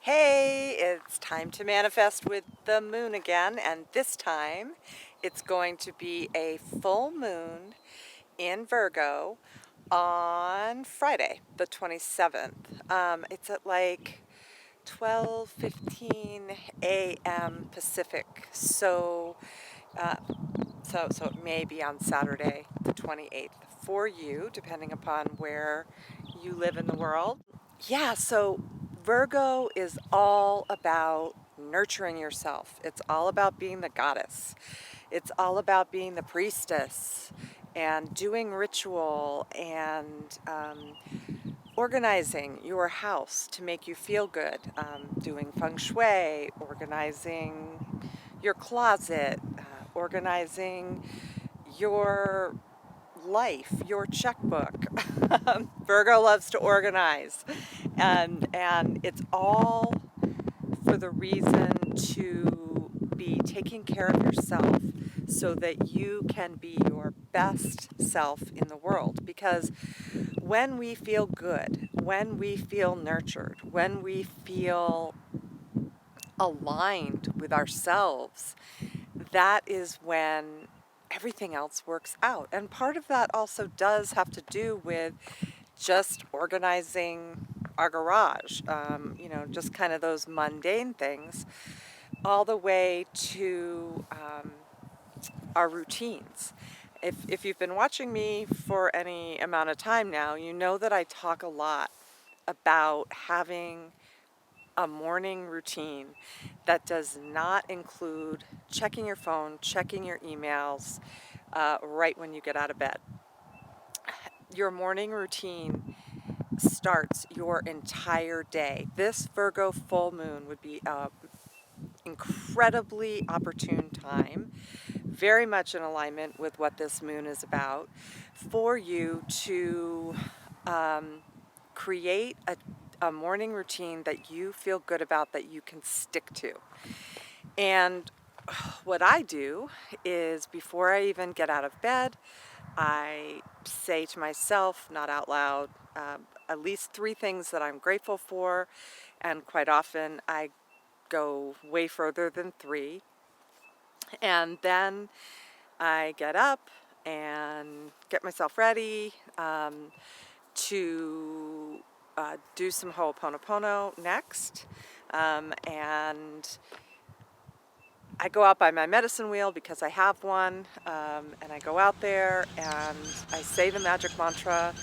Hey, it's time to manifest with the moon again, and this time it's going to be a full moon in Virgo on Friday, the 27th. It's at like 12:15 a.m. Pacific, uh, so it may be on Saturday, the 28th for you, depending upon where you live in the world. Yeah, so Virgo is all about nurturing yourself. It's all about being the goddess. It's all about being the priestess and doing ritual and organizing your house to make you feel good, doing feng shui, organizing your closet, organizing your life, your checkbook. Virgo loves to organize, and it's all for the reason to be taking care of yourself so that you can be your best self in the world. Because when we feel good, when we feel nurtured, when we feel aligned with ourselves, that is when everything else works out. And part of that also does have to do with just organizing our garage, just kind of those mundane things, all the way to our routines. If you've been watching me for any amount of time now, you know that I talk a lot about having a morning routine that does not include checking your phone, checking your emails right when you get out of bed. Your morning routine starts your entire day. This Virgo full moon would be an incredibly opportune time, very much in alignment with what this moon is about, for you to create a morning routine that you feel good about, that you can stick to. And what I do is, before I even get out of bed, I say to myself, not out loud, at least three things that I'm grateful for, and quite often I go way further than three. And then I get up and get myself ready to do some Ho'oponopono next. And I go out by my medicine wheel because I have one, and I go out there and I say the magic mantra: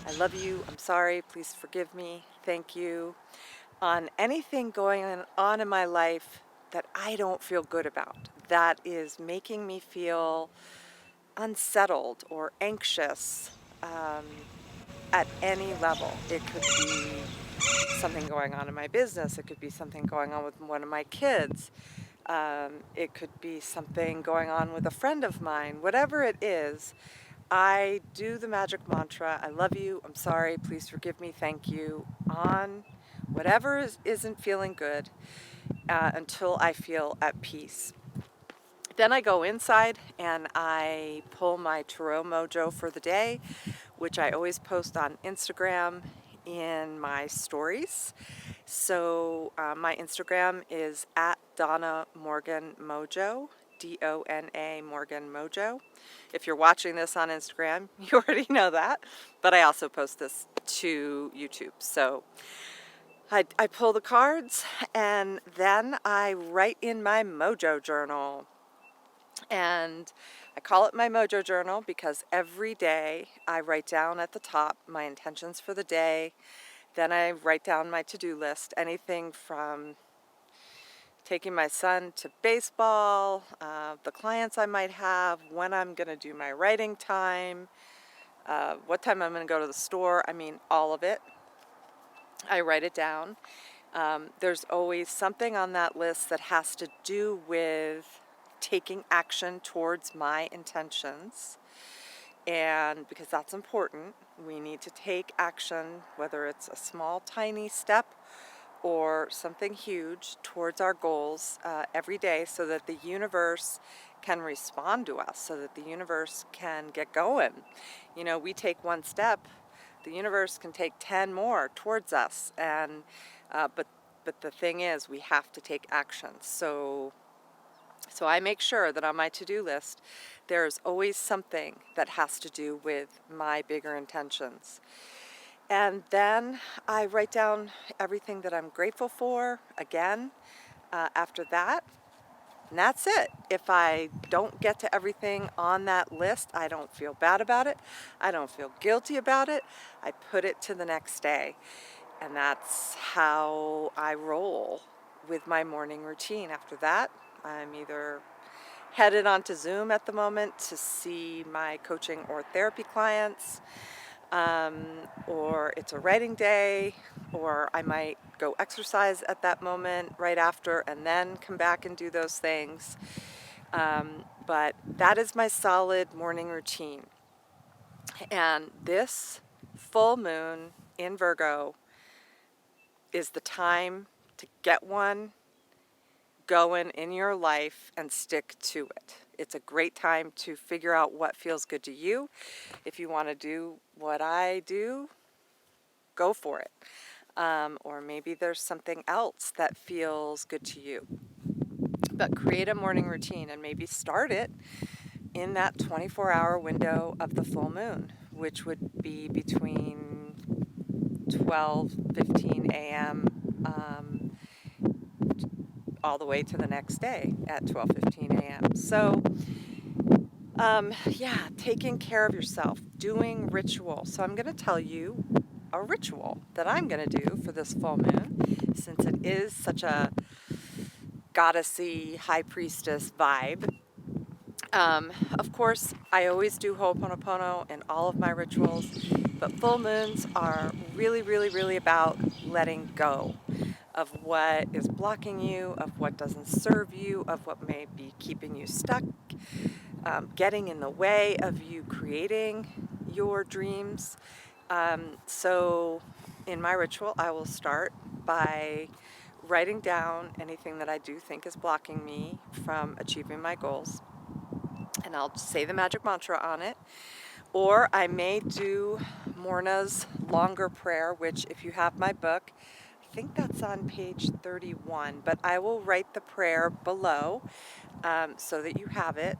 I love you, I'm sorry, please forgive me, thank you, on anything going on in my life that I don't feel good about, that is making me feel unsettled or anxious at any level. It could be something going on in my business, it could be something going on with one of my kids. It could be something going on with a friend of mine. Whatever it is, I do the magic mantra: I love you, I'm sorry, please forgive me, thank you, on whatever isn't feeling good, until I feel at peace. Then I go inside and I pull my Tarot Mojo for the day, which I always post on Instagram in my stories. So my Instagram is at Dona Morgan Mojo, Dona Morgan Mojo. If you're watching this on Instagram, you already know that, but I also post this to YouTube. So I pull the cards and then I write in my Mojo journal. And I call it my Mojo journal because every day I write down at the top my intentions for the day. Then I write down my to-do list, anything from taking my son to baseball, the clients I might have, when I'm going to do my writing time, what time I'm going to go to the store. I mean, all of it. I write it down. There's always something on that list that has to do with taking action towards my intentions. And because that's important, we need to take action, whether it's a small, tiny step or something huge, towards our goals every day, so that the universe can respond to us, so that the universe can get going. You know, we take one step, the universe can take 10 more towards us, and but But the thing is, we have to take action. So I make sure that on my to-do list, there's always something that has to do with my bigger intentions. And then I write down everything that I'm grateful for again after that. And that's it. If I don't get to everything on that list, I don't feel bad about it. I don't feel guilty about it. I put it to the next day. And that's how I roll with my morning routine. After that, I'm either headed onto Zoom at the moment to see my coaching or therapy clients, or it's a writing day, or I might go exercise at that moment right after and then come back and do those things. But that is my solid morning routine. And this full moon in Virgo is the time to get one going in your life and stick to it. It's a great time to figure out what feels good to you. If you want to do what I do, go for it. Or maybe there's something else that feels good to you. But create a morning routine and maybe start it in that 24-hour window of the full moon, which would be between 12:15 a.m. All the way to the next day at 12:15 a.m. So, yeah, taking care of yourself, doing ritual. So I'm going to tell you a ritual that I'm going to do for this full moon, since it is such a goddessy, high priestess vibe. Of course, I always do Ho'oponopono in all of my rituals, but full moons are really, really, really about letting go of what is blocking you, of what doesn't serve you, of what may be keeping you stuck, getting in the way of you creating your dreams. So in my ritual, I will start by writing down anything that I do think is blocking me from achieving my goals. And I'll say the magic mantra on it. Or I may do Morna's longer prayer, which if you have my book, I think that's on page 31, but I will write the prayer below so that you have it.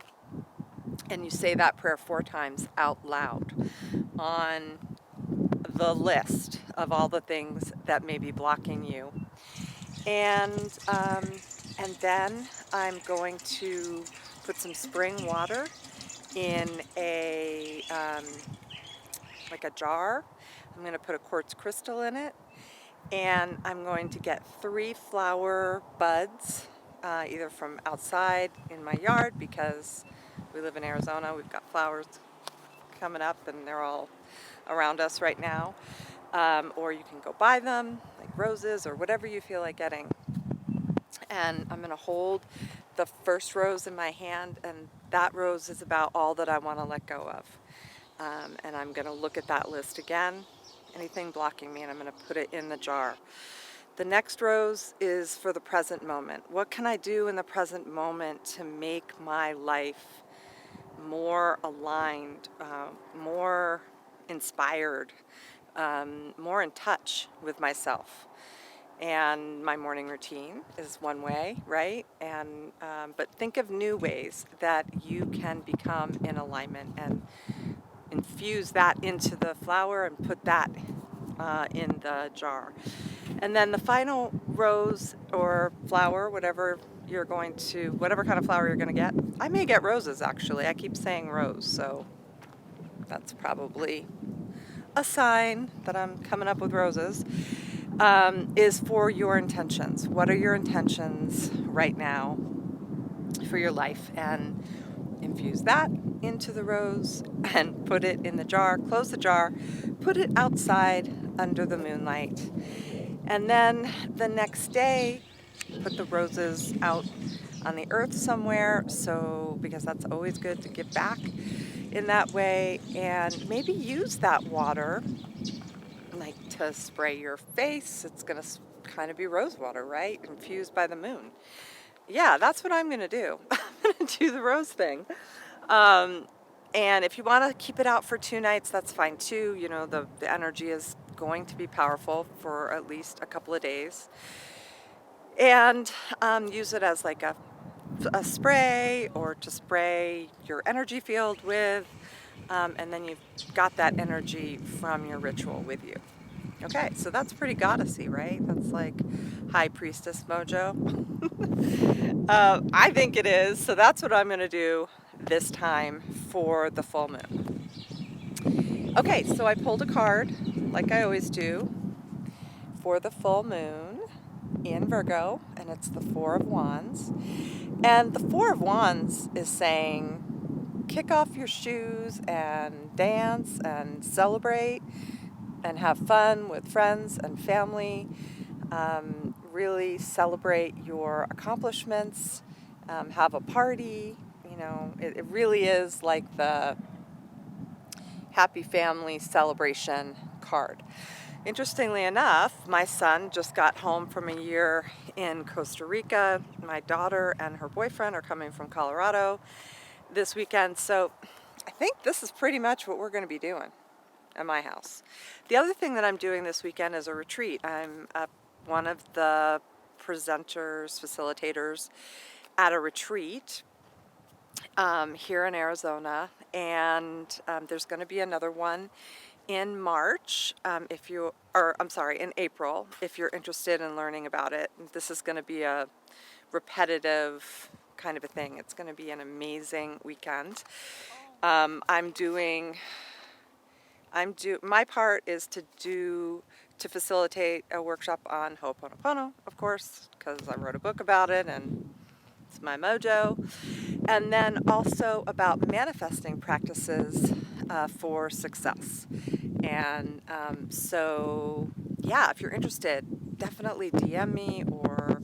And you say that prayer 4 times out loud on the list of all the things that may be blocking you. And then I'm going to put some spring water in a like a jar. I'm going to put a quartz crystal in it, and I'm going to get 3 flower buds, either from outside in my yard, because we live in Arizona. We've got flowers coming up and they're all around us right now. Or you can go buy them, like roses or whatever you feel like getting. And I'm going to hold the first rose in my hand, and that rose is about all that I want to let go of. And I'm going to look at that list again, anything blocking me, and I'm going to put it in the jar. The next rose is for the present moment. What can I do in the present moment to make my life more aligned, more inspired, more in touch with myself? And my morning routine is one way, right? And but think of new ways that you can become in alignment and infuse that into the flower and put that in the jar. And then the final rose or flower, whatever kind of flower you're going to get. I may get roses, actually. I keep saying rose, so that's probably a sign that I'm coming up with roses. Is for your intentions. What are your intentions right now for your life? And infuse that into the rose and put it in the jar, close the jar, put it outside under the moonlight. And then the next day, put the roses out on the earth somewhere, because that's always good to give back in that way. And maybe use that water like to spray your face. It's going to kind of be rose water, right? Infused by the moon. Yeah, that's what I'm going to do. I'm going to do the rose thing. And if you want to keep it out for 2 nights, that's fine too. The energy is going to be powerful for at least a couple of days. and use it as like a spray or to spray your energy field with, and then you've got that energy from your ritual with you. Okay, so that's pretty goddessy, right? That's like High Priestess Mojo. I think it is, so that's what I'm going to do this time for the full moon. Okay, so I pulled a card, like I always do, for the full moon in Virgo, and it's the Four of Wands. And the Four of Wands is saying, kick off your shoes and dance and celebrate and have fun with friends and family. Really celebrate your accomplishments, have a party. You know, it really is like the happy family celebration card. Interestingly enough, my son just got home from a year in Costa Rica. My daughter and her boyfriend are coming from Colorado this weekend, so I think this is pretty much what we're going to be doing at my house. The other thing that I'm doing this weekend is a retreat. I'm one of the presenters, facilitators at a retreat here in Arizona, and there's going to be another one in March, in April, if you're interested in learning about it. This is going to be a repetitive kind of a thing. It's going to be an amazing weekend. My part is to facilitate a workshop on Ho'oponopono, of course, because I wrote a book about it and it's my mojo. And then also about manifesting practices for success. And so, yeah, if you're interested, definitely DM me or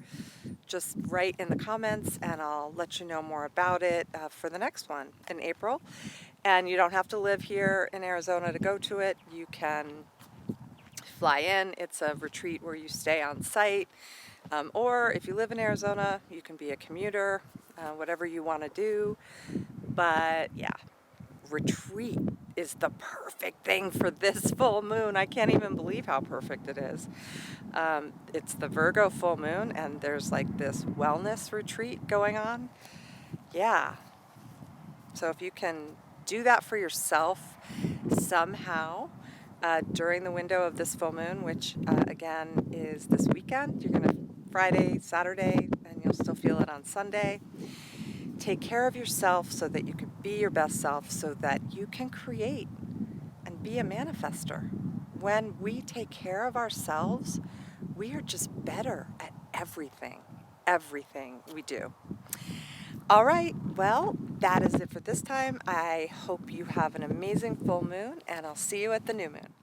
just write in the comments and I'll let you know more about it for the next one in April. And you don't have to live here in Arizona to go to it. You can fly in. It's a retreat where you stay on site. Or if you live in Arizona, you can be a commuter, whatever you want to do. But yeah, retreat is the perfect thing for this full moon. I can't even believe how perfect it is. It's the Virgo full moon, and there's like this wellness retreat going on. Yeah. So if you can do that for yourself somehow during the window of this full moon, which again is this weekend, you're going to Friday, Saturday, and you'll still feel it on Sunday. Take care of yourself so that you can be your best self, so that you can create and be a manifester. When we take care of ourselves, we are just better at everything we do. All right, well, that is it for this time. I hope you have an amazing full moon, and I'll see you at the new moon.